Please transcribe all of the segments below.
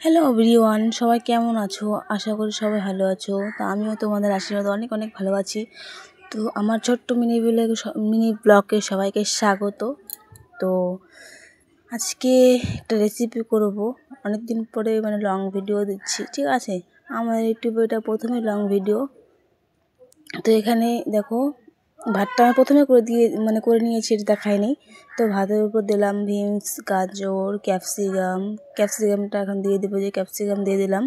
Hello everyone, সবাই কেমন আছো? আশা করি সবাই ভালো আছো। তো আমিও তোমাদের আশীর্বাদ অনেক অনেক ভালো আছি। তো আমার ছোট্ট মিনি ব্লগে সবাইকে স্বাগত। তো আজকে একটা রেসিপি করব। অনেক দিন পরে লং ভিডিও দিচ্ছি, ঠিক আছে? আমার ইউটিউবে এটা প্রথমে লং ভিডিও। তো এখানে দেখো, ভাতটা আমি প্রথমে করে নিয়েছি, এটা দেখাইনি। তো ভাতের উপর দিলাম বিনস, গাজর, ক্যাপসিকামটা এখন দিয়ে দেবো, যে ক্যাপসিকাম দিয়ে দিলাম।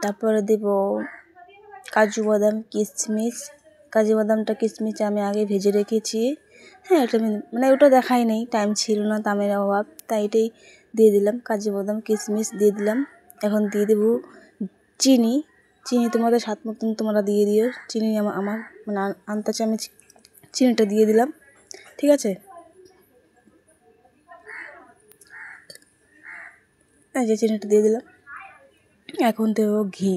তারপরে দেব কাজু বাদামটা কিশমিশ আমি আগে ভেজে রেখেছি। হ্যাঁ, এটা ওটা দেখাই নেই, টাইম ছিল না, দামের অভাব, তাই এটাই দিয়ে দিলাম। কাজু বাদাম কিশমিশ দিয়ে দিলাম। এখন দিয়ে দেবো চিনি তোমাদের স্বাদ মতন তোমরা দিয়ে দিও। চিনি আমার আন্দাজ আমি চিনিটা দিয়ে দিলাম, ঠিক আছে? এই যে চিনিটা দিয়ে দিলাম। এখন দেবো ঘি।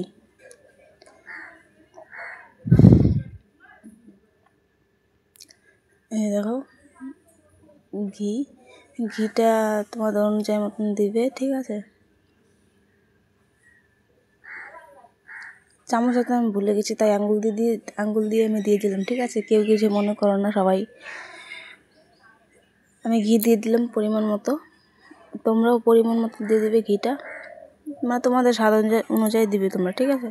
এই দেখো ঘিটা তোমাদের অনুযায়ী মতন দিবে, ঠিক আছে? চামচটা আমি ভুলে গেছি, তাই আঙ্গুল দিয়ে আমি দিয়ে দিলাম, ঠিক আছে? কেউ কিছু মনে করো না সবাই। আমি ঘি দিয়ে দিলাম পরিমাণ মতো। তোমরাও পরিমাণ মতো দিয়ে দেবে ঘিটা, তোমাদের স্বাদ অনুযায়ী দিবে তোমরা, ঠিক আছে?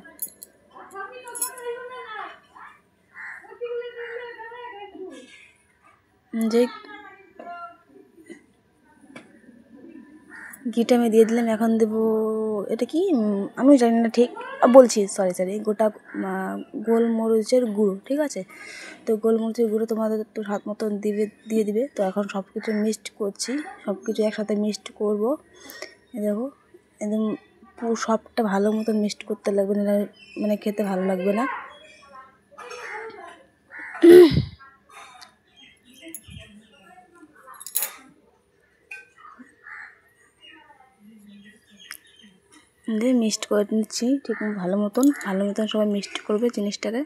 যে ঘিটা আমি দিয়ে দিলাম। এখন দেবো, এটা কি আমি জানি না ঠিক, বলছি, সরি, গোটা গোলমরিচের গুঁড়ো, ঠিক আছে? তো গোলমরিচের গুঁড়ো তোমাদের একটু হাত মতন দিয়ে দিবে। তো এখন সব কিছু মিক্সড করছি, সব কিছু একসাথে মিক্সড করবো। দেখো, একদম পুরো সবটা ভালো মতন মিক্সড করতে লাগবে, না খেতে ভালো লাগবে না। দিয়ে মিক্সড করে নিচ্ছি, ঠিক ভালো মতন সবাই মিক্সড করবে জিনিসটাকে।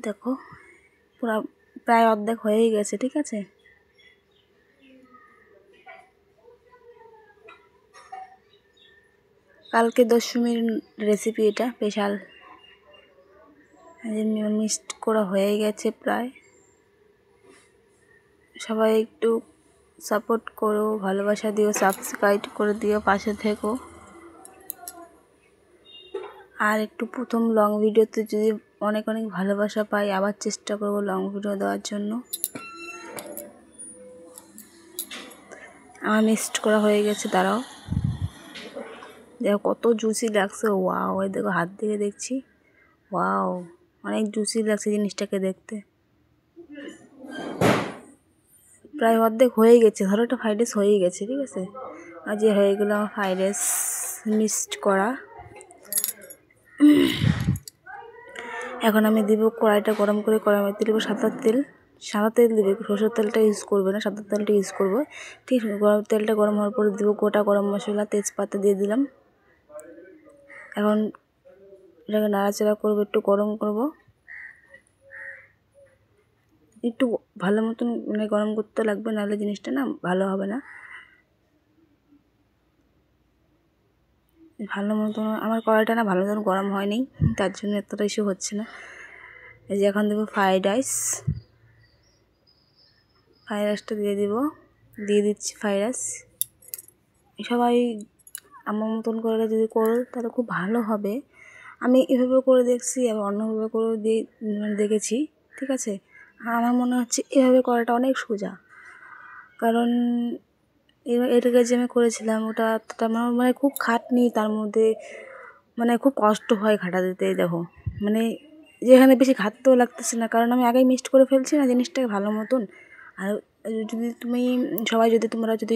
দেখো পুরো প্রায় অর্ধেক হয়েই গেছে, ঠিক আছে? কালকে দশমীর রেসিপি, এটা স্পেশাল। মিক্সড করা হয়ে গেছে প্রায়। সবাই একটু সাপোর্ট করো, ভালোবাসা দিও, সাবস্ক্রাইব করে দিও, পাশে থেকো। আর একটু প্রথম লং ভিডিওতে যদি অনেক অনেক ভালোবাসা পাই, আবার চেষ্টা করব লং ভিডিও দেওয়ার জন্য। আমার মিক্সড করা হয়ে গেছে, দাঁড়াও। দেখো কত জুসি লাগছে, ওয়াও! এই দেখো হাত দিয়ে দেখছি, ওয়াও, অনেক জুসি লাগছে জিনিসটাকে দেখতে। প্রায় অর্ধেক হয়ে গেছে, ধরো একটা ফ্রাইড রাইস হয়ে গেছে, ঠিক আছে? আর যে হয়ে গেলো আমার ফ্রাইড রাইস মিক্সড করা। এখন আমি দিব কড়াইটা গরম করে, কড়াইতে দেবো সাদা তেল দিবে, সরষের তেলটা ইউজ করবে না, সাদা তেলটা ইউজ করবো, ঠিক আছে? তেলটা গরম হওয়ার পরে দেবো গোটা গরম মশলা, তেজপাতা দিয়ে দিলাম। এখন এটাকে নাড়াচাড়া করবো, একটু গরম করবো, একটু ভালো মতন গরম করতে লাগবে, নাহলে জিনিসটা না ভালো হবে না। ভালো মতন আমার কড়াইটা না ভালো মতন গরম হয়নি, তার জন্য এতটা ইস্যু হচ্ছে না। এই যে এখন দেবো ফ্রাইড রাইসটা দিয়ে দিচ্ছি ফ্রাইড রাইস। সবাই আমার মতন করে যদি করো তাহলে খুব ভালো হবে। আমি এভাবে করে দেখছি, আবার অন্যভাবে করে দেখেছি, ঠিক আছে? আমার মনে হচ্ছে এভাবে করাটা অনেক সোজা, কারণ এটাকে যে আমি করেছিলাম ওটা খুব খাটনি, তার মধ্যে খুব কষ্ট হয় খাটা দিতে। দেখো যেখানে বেশি খাটতেও লাগতেছে না, কারণ আমি আগেই মিক্সড করে ফেলছি না জিনিসটাকে ভালো মতন। আর যদি তোমরা যদি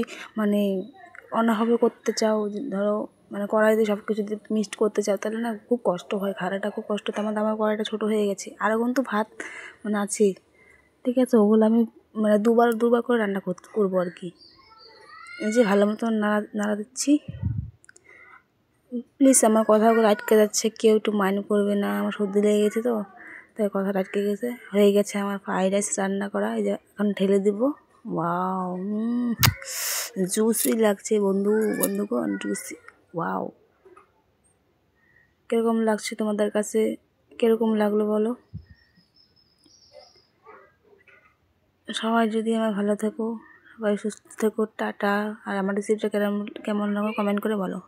অন্যভাবে করতে চাও, ধরো কড়াইতে সব কিছু যদি মিক্সড করতে চাও, তাহলে না খুব কষ্ট হয়, খাড়াটা খুব কষ্ট। আমার কড়াইটা ছোটো হয়ে গেছে, আরও কিন্তু ভাত আছে, ঠিক আছে? ওগুলো আমি দুবার করে রান্না করবো আর কি। এই যে ভালো মতো নাড়া দিচ্ছি। প্লিজ আমার কথাগুলো আটকে যাচ্ছে, কেউ একটু মাইন্ড করবে না, আমার সর্দি লেগে গেছে তো তাই কথাটা আটকে গেছে। হয়ে গেছে আমার ফ্রাইড রাইস রান্না করা। এই যে এখন ঢেলে দিব। ওয়াও, জুসি লাগছে বন্ধুগণ, জুসি। ওয়াও, কীরকম লাগছে তোমাদের কাছে? কীরকম লাগলো বলো? সবাই যদি আমার ভালো থেকো, সবাই সুস্থ থেকো, টাটা। আর আমার রেসিপিটা কেমন লাগলো কমেন্ট করে বলো।